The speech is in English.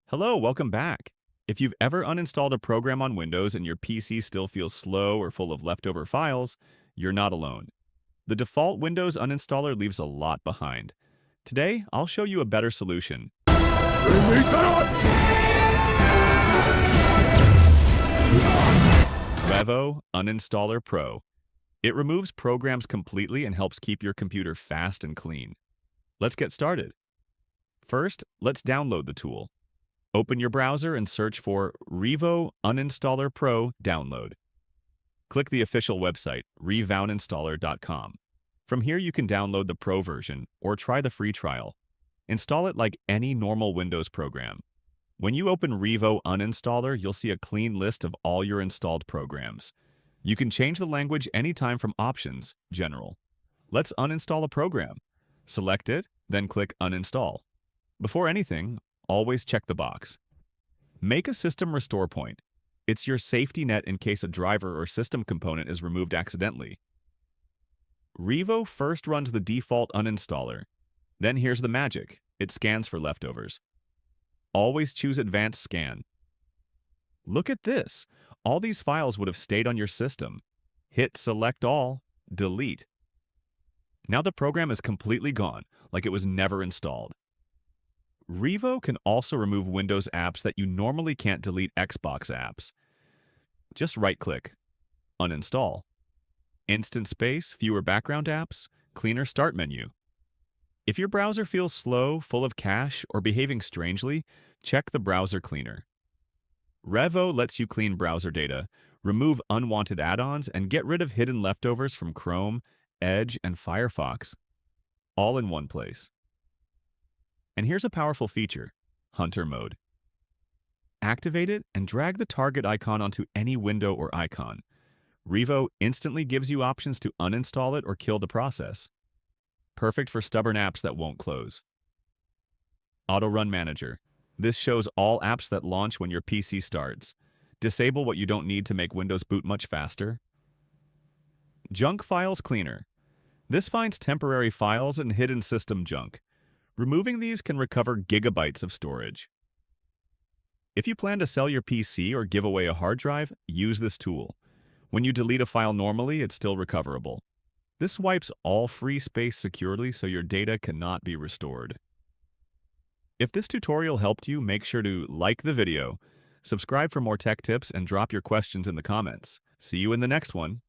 Hello, welcome back. If you've ever uninstalled a program on Windows and your PC still feels slow or full of leftover files, you're not alone. The default Windows uninstaller leaves a lot behind. Today, I'll show you a better solution. Revo Uninstaller Pro. It removes programs completely and helps keep your computer fast and clean. Let's get started. First, let's download the tool. Open your browser and search for Revo Uninstaller Pro download. Click the official website, revouninstaller.com. From here, you can download the Pro version or try the free trial. Install it like any normal Windows program. When you open Revo Uninstaller, you'll see a clean list of all your installed programs. You can change the language anytime from Options, General. Let's uninstall a program. Select it, then click Uninstall. Before anything, always check the box. Make a system restore point. It's your safety net in case a driver or system component is removed accidentally. Revo first runs the default uninstaller. Then here's the magic. It scans for leftovers. Always choose Advanced Scan. Look at this. All these files would have stayed on your system. Hit Select All, Delete. Now the program is completely gone, like it was never installed. Revo can also remove Windows apps that you normally can't delete Xbox apps. Just right-click, Uninstall. Instant space, fewer background apps, cleaner start menu. If your browser feels slow, full of cache, or behaving strangely, check the browser cleaner. Revo lets you clean browser data, remove unwanted add-ons, and get rid of hidden leftovers from Chrome, Edge, and Firefox, all in one place. And here's a powerful feature, Hunter Mode. Activate it and drag the target icon onto any window or icon. Revo instantly gives you options to uninstall it or kill the process. Perfect for stubborn apps that won't close. Auto Run Manager. This shows all apps that launch when your PC starts. Disable what you don't need to make Windows boot much faster. Junk Files Cleaner. This finds temporary files and hidden system junk. Removing these can recover gigabytes of storage. If you plan to sell your PC or give away a hard drive, use this tool. When you delete a file normally, it's still recoverable. This wipes all free space securely so your data cannot be restored. If this tutorial helped you, make sure to like the video, subscribe for more tech tips, and drop your questions in the comments. See you in the next one.